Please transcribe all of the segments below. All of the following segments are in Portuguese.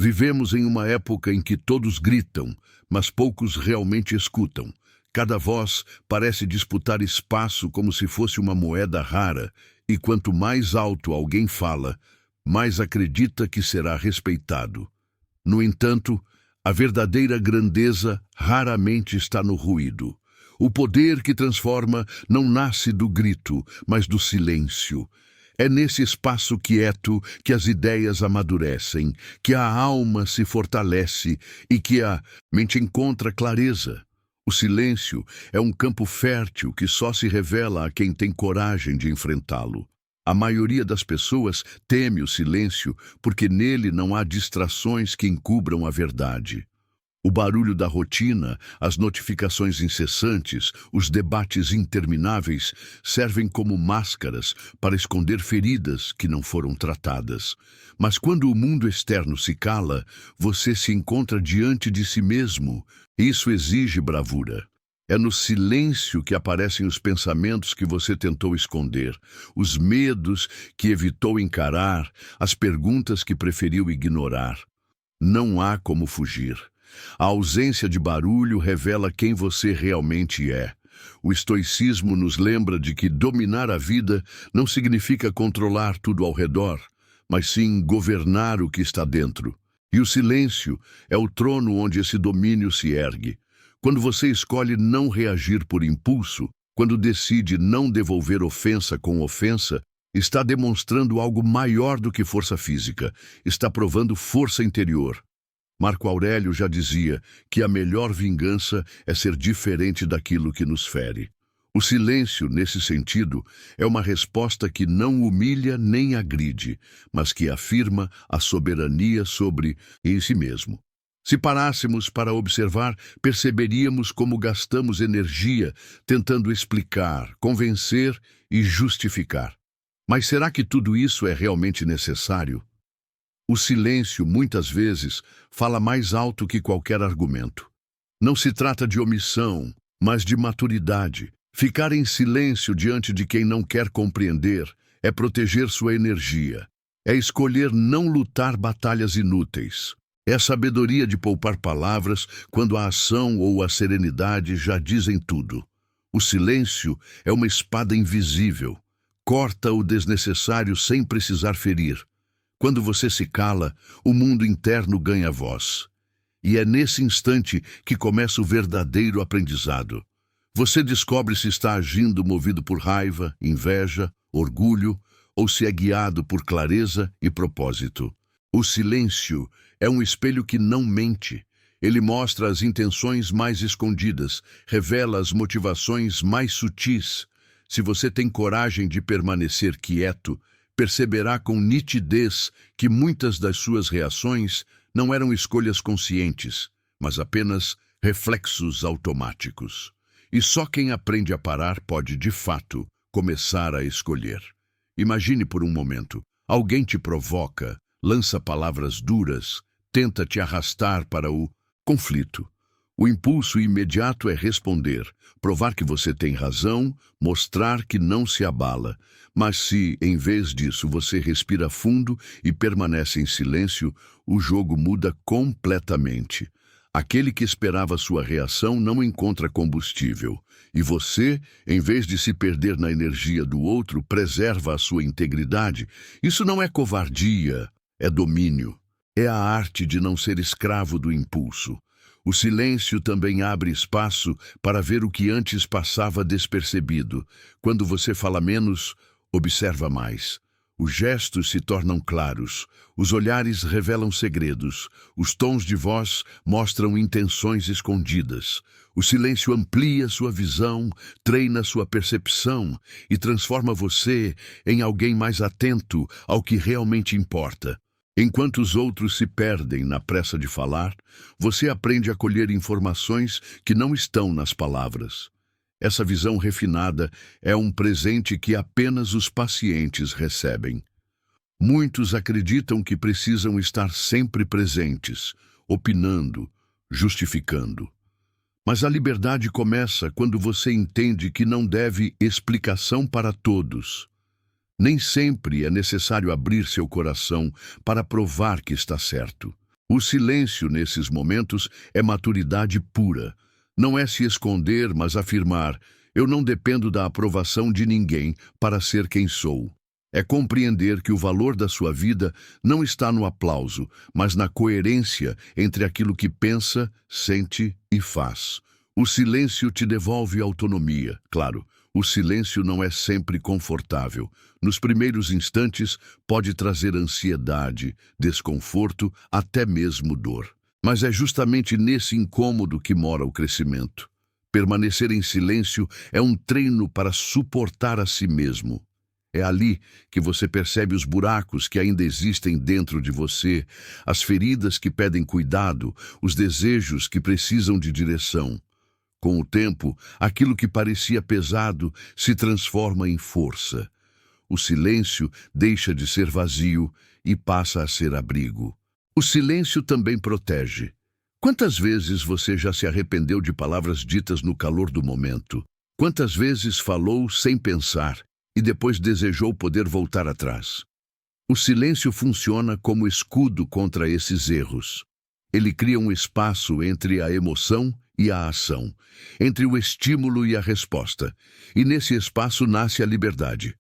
Vivemos em uma época em que todos gritam, mas poucos realmente escutam. Cada voz parece disputar espaço como se fosse uma moeda rara, e quanto mais alto alguém fala, mais acredita que será respeitado. No entanto, a verdadeira grandeza raramente está no ruído. O poder que transforma não nasce do grito, mas do silêncio. É nesse espaço quieto que as ideias amadurecem, que a alma se fortalece e que a mente encontra clareza. O silêncio é um campo fértil que só se revela a quem tem coragem de enfrentá-lo. A maioria das pessoas teme o silêncio porque nele não há distrações que encubram a verdade. O barulho da rotina, as notificações incessantes, os debates intermináveis servem como máscaras para esconder feridas que não foram tratadas. Mas quando o mundo externo se cala, você se encontra diante de si mesmo. Isso exige bravura. É no silêncio que aparecem os pensamentos que você tentou esconder, os medos que evitou encarar, as perguntas que preferiu ignorar. Não há como fugir. A ausência de barulho revela quem você realmente é. O estoicismo nos lembra de que dominar a vida não significa controlar tudo ao redor, mas sim governar o que está dentro. E o silêncio é o trono onde esse domínio se ergue. Quando você escolhe não reagir por impulso, quando decide não devolver ofensa com ofensa, está demonstrando algo maior do que força física, está provando força interior. Marco Aurélio já dizia que a melhor vingança é ser diferente daquilo que nos fere. O silêncio, nesse sentido, é uma resposta que não humilha nem agride, mas que afirma a soberania sobre em si mesmo. Se parássemos para observar, perceberíamos como gastamos energia tentando explicar, convencer e justificar. Mas será que tudo isso é realmente necessário? O silêncio, muitas vezes, fala mais alto que qualquer argumento. Não se trata de omissão, mas de maturidade. Ficar em silêncio diante de quem não quer compreender é proteger sua energia. É escolher não lutar batalhas inúteis. É a sabedoria de poupar palavras quando a ação ou a serenidade já dizem tudo. O silêncio é uma espada invisível. Corta o desnecessário sem precisar ferir. Quando você se cala, o mundo interno ganha voz. E é nesse instante que começa o verdadeiro aprendizado. Você descobre se está agindo movido por raiva, inveja, orgulho, ou se é guiado por clareza e propósito. O silêncio é um espelho que não mente. Ele mostra as intenções mais escondidas, revela as motivações mais sutis. Se você tem coragem de permanecer quieto, perceberá com nitidez que muitas das suas reações não eram escolhas conscientes, mas apenas reflexos automáticos. E só quem aprende a parar pode, de fato, começar a escolher. Imagine por um momento, alguém te provoca, lança palavras duras, tenta te arrastar para o conflito. O impulso imediato é responder, provar que você tem razão, mostrar que não se abala. Mas se, em vez disso, você respira fundo e permanece em silêncio, o jogo muda completamente. Aquele que esperava sua reação não encontra combustível. E você, em vez de se perder na energia do outro, preserva a sua integridade. Isso não é covardia, é domínio. É a arte de não ser escravo do impulso. O silêncio também abre espaço para ver o que antes passava despercebido. Quando você fala menos, observa mais. Os gestos se tornam claros, os olhares revelam segredos, os tons de voz mostram intenções escondidas. O silêncio amplia sua visão, treina sua percepção e transforma você em alguém mais atento ao que realmente importa. Enquanto os outros se perdem na pressa de falar, você aprende a colher informações que não estão nas palavras. Essa visão refinada é um presente que apenas os pacientes recebem. Muitos acreditam que precisam estar sempre presentes, opinando, justificando. Mas a liberdade começa quando você entende que não deve explicação para todos. Nem sempre é necessário abrir seu coração para provar que está certo. O silêncio, nesses momentos, é maturidade pura. Não é se esconder, mas afirmar: eu não dependo da aprovação de ninguém para ser quem sou. É compreender que o valor da sua vida não está no aplauso, mas na coerência entre aquilo que pensa, sente e faz. O silêncio te devolve autonomia, claro. O silêncio não é sempre confortável. Nos primeiros instantes, pode trazer ansiedade, desconforto, até mesmo dor. Mas é justamente nesse incômodo que mora o crescimento. Permanecer em silêncio é um treino para suportar a si mesmo. É ali que você percebe os buracos que ainda existem dentro de você, as feridas que pedem cuidado, os desejos que precisam de direção. Com o tempo, aquilo que parecia pesado se transforma em força. O silêncio deixa de ser vazio e passa a ser abrigo. O silêncio também protege. Quantas vezes você já se arrependeu de palavras ditas no calor do momento? Quantas vezes falou sem pensar e depois desejou poder voltar atrás? O silêncio funciona como escudo contra esses erros. Ele cria um espaço entre a emoção e a ação, entre o estímulo e a resposta, e nesse espaço nasce a liberdade.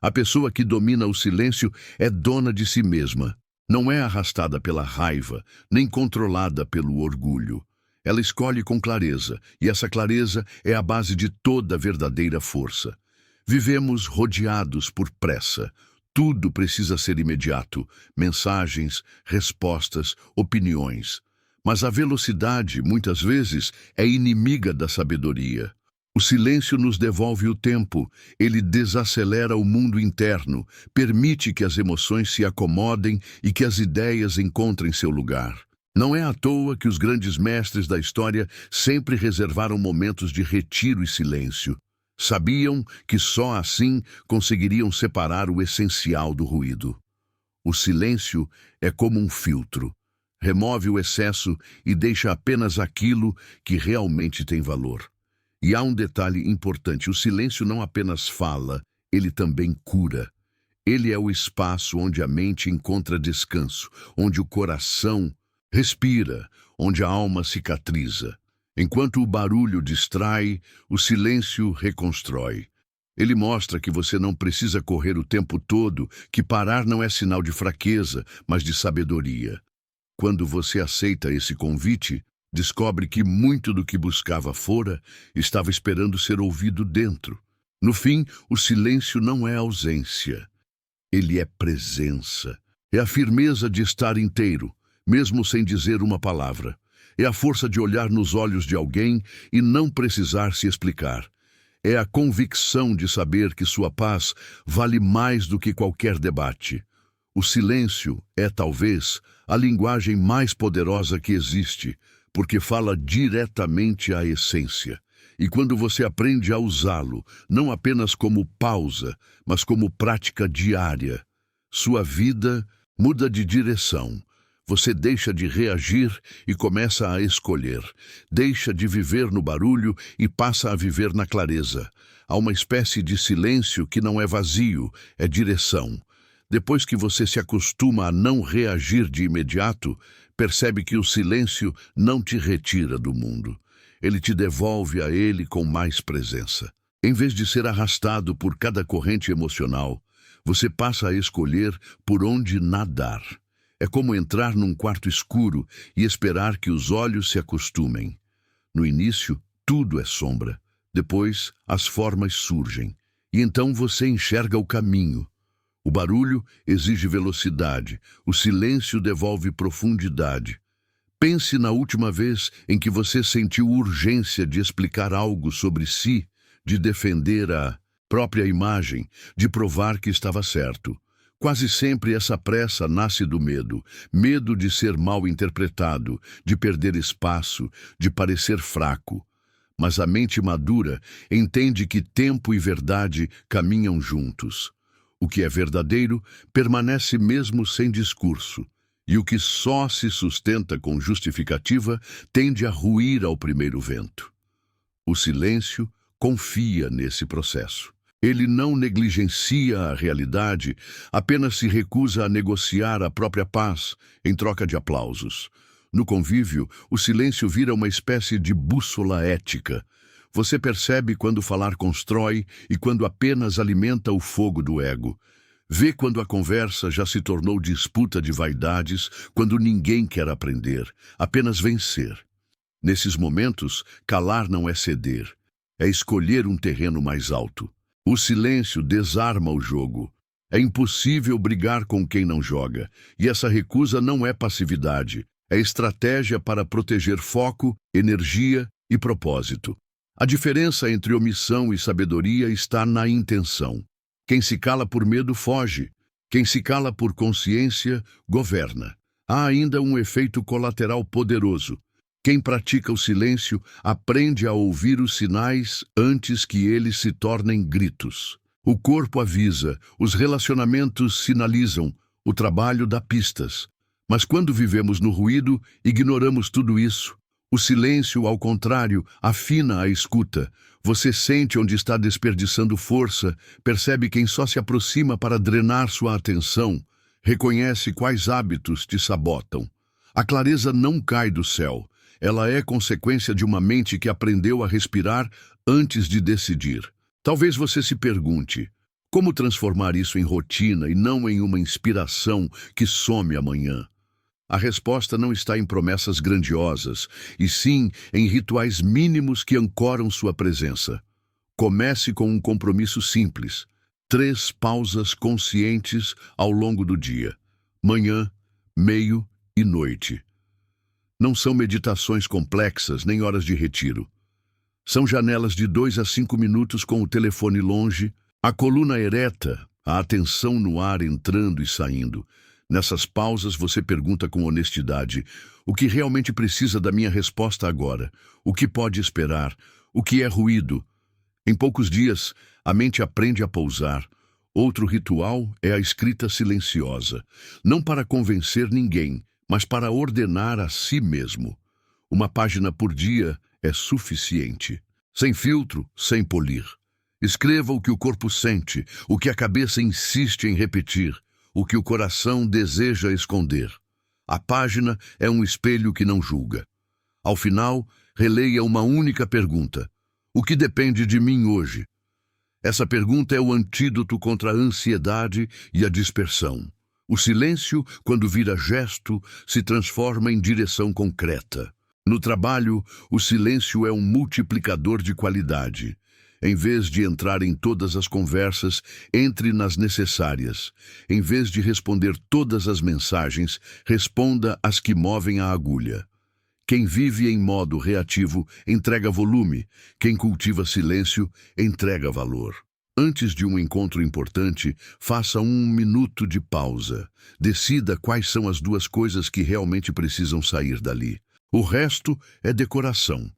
A pessoa que domina o silêncio é dona de si mesma, não é arrastada pela raiva, nem controlada pelo orgulho. Ela escolhe com clareza, e essa clareza é a base de toda verdadeira força. Vivemos rodeados por pressa. Tudo precisa ser imediato: mensagens, respostas, opiniões. Mas a velocidade, muitas vezes, é inimiga da sabedoria. O silêncio nos devolve o tempo, ele desacelera o mundo interno, permite que as emoções se acomodem e que as ideias encontrem seu lugar. Não é à toa que os grandes mestres da história sempre reservaram momentos de retiro e silêncio. Sabiam que só assim conseguiriam separar o essencial do ruído. O silêncio é como um filtro. Remove o excesso e deixa apenas aquilo que realmente tem valor. E há um detalhe importante: o silêncio não apenas fala, ele também cura. Ele é o espaço onde a mente encontra descanso, onde o coração respira, onde a alma cicatriza. Enquanto o barulho distrai, o silêncio reconstrói. Ele mostra que você não precisa correr o tempo todo, que parar não é sinal de fraqueza, mas de sabedoria. Quando você aceita esse convite, descobre que muito do que buscava fora estava esperando ser ouvido dentro. No fim, o silêncio não é ausência. Ele é presença. É a firmeza de estar inteiro, mesmo sem dizer uma palavra. É a força de olhar nos olhos de alguém e não precisar se explicar. É a convicção de saber que sua paz vale mais do que qualquer debate. O silêncio é, talvez, a linguagem mais poderosa que existe, porque fala diretamente à essência. E quando você aprende a usá-lo, não apenas como pausa, mas como prática diária, sua vida muda de direção. Você deixa de reagir e começa a escolher. Deixa de viver no barulho e passa a viver na clareza. Há uma espécie de silêncio que não é vazio, é direção. Depois que você se acostuma a não reagir de imediato, percebe que o silêncio não te retira do mundo. Ele te devolve a ele com mais presença. Em vez de ser arrastado por cada corrente emocional, você passa a escolher por onde nadar. É como entrar num quarto escuro e esperar que os olhos se acostumem. No início, tudo é sombra. Depois, as formas surgem. E então você enxerga o caminho. O barulho exige velocidade. O silêncio devolve profundidade. Pense na última vez em que você sentiu urgência de explicar algo sobre si, de defender a própria imagem, de provar que estava certo. Quase sempre essa pressa nasce do medo. Medo de ser mal interpretado, de perder espaço, de parecer fraco. Mas a mente madura entende que tempo e verdade caminham juntos. O que é verdadeiro permanece mesmo sem discurso, e o que só se sustenta com justificativa tende a ruir ao primeiro vento. O silêncio confia nesse processo. Ele não negligencia a realidade, apenas se recusa a negociar a própria paz em troca de aplausos. No convívio, o silêncio vira uma espécie de bússola ética. Você percebe quando falar constrói e quando apenas alimenta o fogo do ego. Vê quando a conversa já se tornou disputa de vaidades, quando ninguém quer aprender, apenas vencer. Nesses momentos, calar não é ceder, é escolher um terreno mais alto. O silêncio desarma o jogo. É impossível brigar com quem não joga, e essa recusa não é passividade, é estratégia para proteger foco, energia e propósito. A diferença entre omissão e sabedoria está na intenção. Quem se cala por medo foge, quem se cala por consciência governa. Há ainda um efeito colateral poderoso. Quem pratica o silêncio aprende a ouvir os sinais antes que eles se tornem gritos. O corpo avisa, os relacionamentos sinalizam, o trabalho dá pistas. Mas quando vivemos no ruído, ignoramos tudo isso. O silêncio, ao contrário, afina a escuta. Você sente onde está desperdiçando força, percebe quem só se aproxima para drenar sua atenção, reconhece quais hábitos te sabotam. A clareza não cai do céu. Ela é consequência de uma mente que aprendeu a respirar antes de decidir. Talvez você se pergunte, como transformar isso em rotina e não em uma inspiração que some amanhã? A resposta não está em promessas grandiosas, e sim em rituais mínimos que ancoram sua presença. Comece com um compromisso simples. 3 pausas conscientes ao longo do dia. Manhã, meio e noite. Não são meditações complexas nem horas de retiro. São janelas de 2 a 5 minutos com o telefone longe, a coluna ereta, a atenção no ar entrando e saindo. Nessas pausas você pergunta com honestidade: o que realmente precisa da minha resposta agora? O que pode esperar? O que é ruído? Em poucos dias, a mente aprende a pousar. Outro ritual é a escrita silenciosa. Não para convencer ninguém, mas para ordenar a si mesmo. Uma página por dia é suficiente. Sem filtro, sem polir. Escreva o que o corpo sente, o que a cabeça insiste em repetir, o que o coração deseja esconder. A página é um espelho que não julga. Ao final, releia uma única pergunta: o que depende de mim hoje? Essa pergunta é o antídoto contra a ansiedade e a dispersão. O silêncio, quando vira gesto, se transforma em direção concreta. No trabalho, o silêncio é um multiplicador de qualidade. Em vez de entrar em todas as conversas, entre nas necessárias. Em vez de responder todas as mensagens, responda as que movem a agulha. Quem vive em modo reativo entrega volume. Quem cultiva silêncio entrega valor. Antes de um encontro importante, faça 1 minuto de pausa. Decida quais são as 2 coisas que realmente precisam sair dali. O resto é decoração.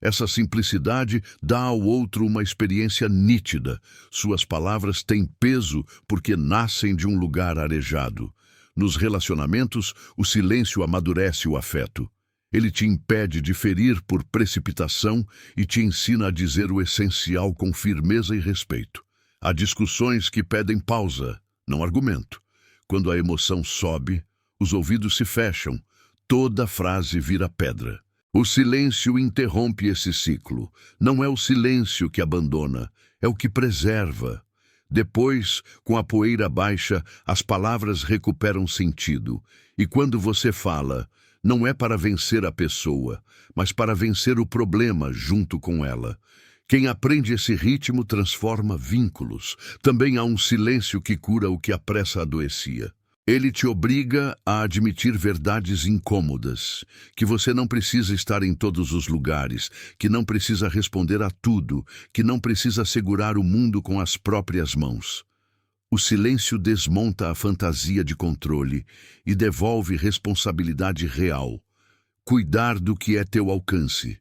Essa simplicidade dá ao outro uma experiência nítida. Suas palavras têm peso porque nascem de um lugar arejado. Nos relacionamentos, o silêncio amadurece o afeto. Ele te impede de ferir por precipitação e te ensina a dizer o essencial com firmeza e respeito. Há discussões que pedem pausa, não argumento. Quando a emoção sobe, os ouvidos se fecham, toda frase vira pedra. O silêncio interrompe esse ciclo. Não é o silêncio que abandona, é o que preserva. Depois, com a poeira baixa, as palavras recuperam sentido. E quando você fala, não é para vencer a pessoa, mas para vencer o problema junto com ela. Quem aprende esse ritmo transforma vínculos. Também há um silêncio que cura o que a pressa adoecia. Ele te obriga a admitir verdades incômodas, que você não precisa estar em todos os lugares, que não precisa responder a tudo, que não precisa segurar o mundo com as próprias mãos. O silêncio desmonta a fantasia de controle e devolve responsabilidade real. Cuidar do que é teu alcance.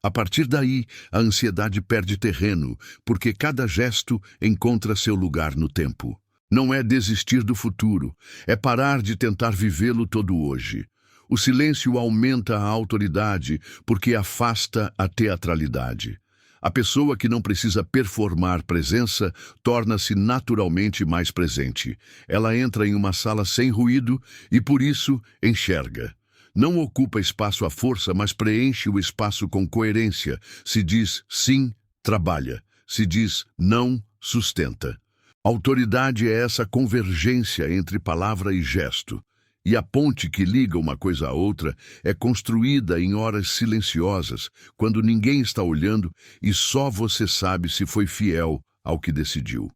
A partir daí, a ansiedade perde terreno, porque cada gesto encontra seu lugar no tempo. Não é desistir do futuro, é parar de tentar vivê-lo todo hoje. O silêncio aumenta a autoridade porque afasta a teatralidade. A pessoa que não precisa performar presença torna-se naturalmente mais presente. Ela entra em uma sala sem ruído e, por isso, enxerga. Não ocupa espaço à força, mas preenche o espaço com coerência. Se diz sim, trabalha. Se diz não, sustenta. Autoridade é essa convergência entre palavra e gesto. E a ponte que liga uma coisa à outra é construída em horas silenciosas, quando ninguém está olhando e só você sabe se foi fiel ao que decidiu.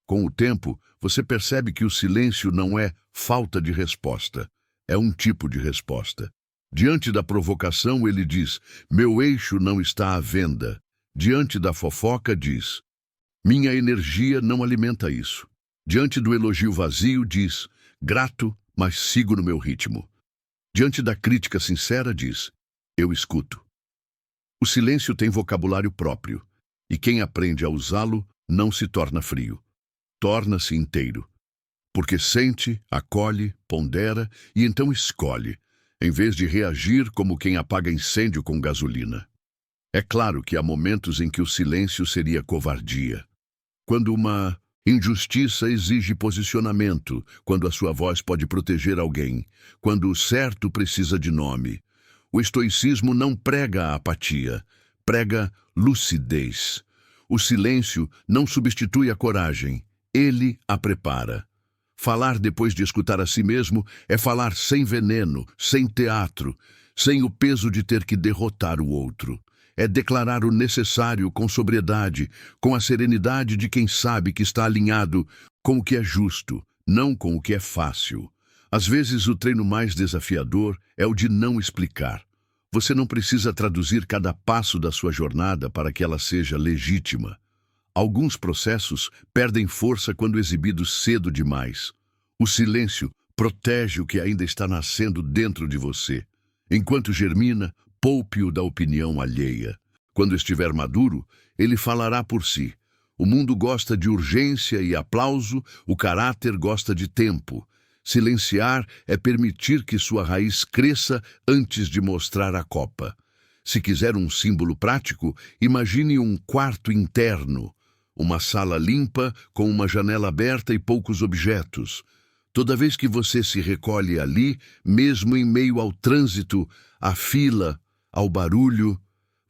Com o tempo, você percebe que o silêncio não é falta de resposta, é um tipo de resposta. Diante da provocação, ele diz: meu eixo não está à venda. Diante da fofoca, diz: minha energia não alimenta isso. Diante do elogio vazio, diz: grato, mas sigo no meu ritmo. Diante da crítica sincera, diz: eu escuto. O silêncio tem vocabulário próprio, e quem aprende a usá-lo não se torna frio. Torna-se inteiro. Porque sente, acolhe, pondera e então escolhe, em vez de reagir como quem apaga incêndio com gasolina. É claro que há momentos em que o silêncio seria covardia. Quando uma injustiça exige posicionamento, quando a sua voz pode proteger alguém, quando o certo precisa de nome. O estoicismo não prega a apatia, prega lucidez. O silêncio não substitui a coragem, ele a prepara. Falar depois de escutar a si mesmo é falar sem veneno, sem teatro, sem o peso de ter que derrotar o outro. É declarar o necessário com sobriedade, com a serenidade de quem sabe que está alinhado com o que é justo, não com o que é fácil. Às vezes, o treino mais desafiador é o de não explicar. Você não precisa traduzir cada passo da sua jornada para que ela seja legítima. Alguns processos perdem força quando exibidos cedo demais. O silêncio protege o que ainda está nascendo dentro de você. Enquanto germina, poupe-o da opinião alheia. Quando estiver maduro, ele falará por si. O mundo gosta de urgência e aplauso, o caráter gosta de tempo. Silenciar é permitir que sua raiz cresça antes de mostrar a copa. Se quiser um símbolo prático, imagine um quarto interno, uma sala limpa com uma janela aberta e poucos objetos. Toda vez que você se recolhe ali, mesmo em meio ao trânsito, à fila, ao barulho,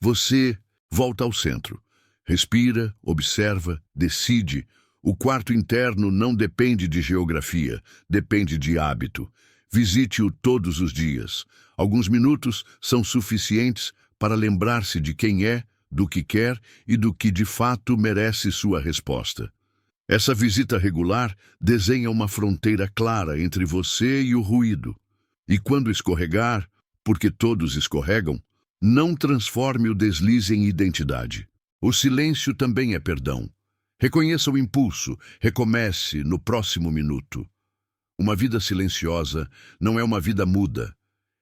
você volta ao centro. Respira, observa, decide. O quarto interno não depende de geografia, depende de hábito. Visite-o todos os dias. Alguns minutos são suficientes para lembrar-se de quem é, do que quer e do que de fato merece sua resposta. Essa visita regular desenha uma fronteira clara entre você e o ruído. E quando escorregar, porque todos escorregam, não transforme o deslize em identidade. O silêncio também é perdão. Reconheça o impulso, recomece no próximo minuto. Uma vida silenciosa não é uma vida muda.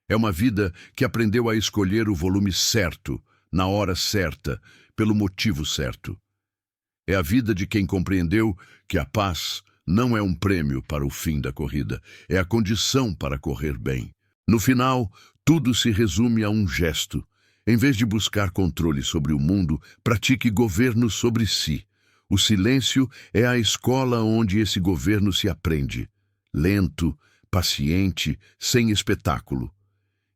É uma vida que aprendeu a escolher o volume certo, na hora certa, pelo motivo certo. É a vida de quem compreendeu que a paz não é um prêmio para o fim da corrida, é a condição para correr bem. No final, tudo se resume a um gesto. Em vez de buscar controle sobre o mundo, pratique governo sobre si. O silêncio é a escola onde esse governo se aprende. Lento, paciente, sem espetáculo.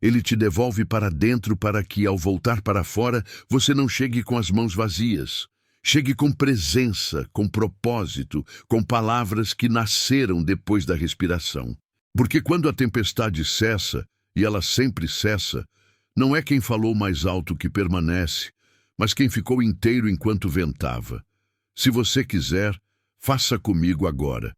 Ele te devolve para dentro para que, ao voltar para fora, você não chegue com as mãos vazias. Chegue com presença, com propósito, com palavras que nasceram depois da respiração. Porque quando a tempestade cessa, e ela sempre cessa, não é quem falou mais alto que permanece, mas quem ficou inteiro enquanto ventava. Se você quiser, faça comigo agora.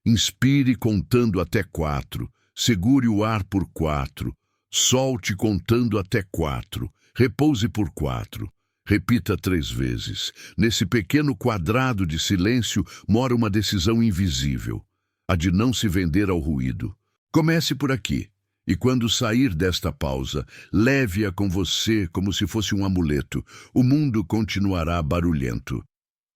Inspire contando até 4, segure o ar por 4, solte contando até 4, repouse por 4. Repita 3 vezes. Nesse pequeno quadrado de silêncio mora uma decisão invisível, a de não se vender ao ruído. Comece por aqui, e quando sair desta pausa, leve-a com você como se fosse um amuleto. O mundo continuará barulhento.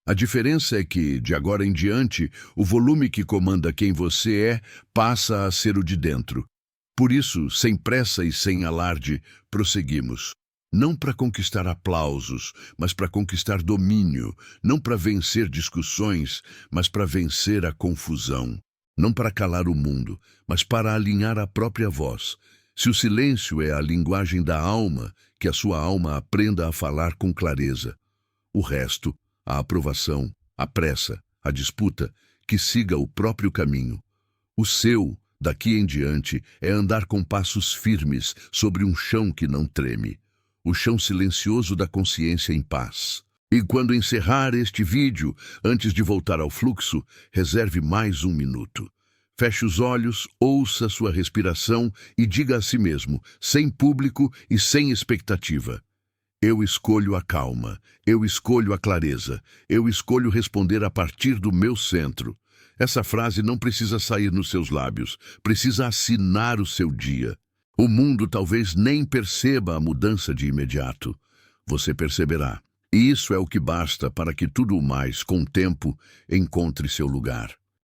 A diferença é que, de agora em diante, o volume que comanda quem você é passa a ser o de dentro. Por isso, sem pressa e sem alarde, prosseguimos. não para conquistar aplausos, mas para conquistar domínio, não para vencer discussões, mas para vencer a confusão, não para calar o mundo, mas para alinhar a própria voz. Se o silêncio é a linguagem da alma, que a sua alma aprenda a falar com clareza. O resto, a aprovação, a pressa, a disputa, que siga o próprio caminho. O seu, daqui em diante, é andar com passos firmes sobre um chão que não treme. O chão silencioso da consciência em paz. E quando encerrar este vídeo, antes de voltar ao fluxo, reserve mais um minuto. Feche os olhos, ouça sua respiração e diga a si mesmo, sem público e sem expectativa: eu escolho a calma, eu escolho a clareza, eu escolho responder a partir do meu centro. Essa frase não precisa sair nos seus lábios, precisa assinar o seu dia. O mundo talvez nem perceba a mudança de imediato. Você perceberá. E isso é o que basta para que tudo o mais, com o tempo, encontre seu lugar.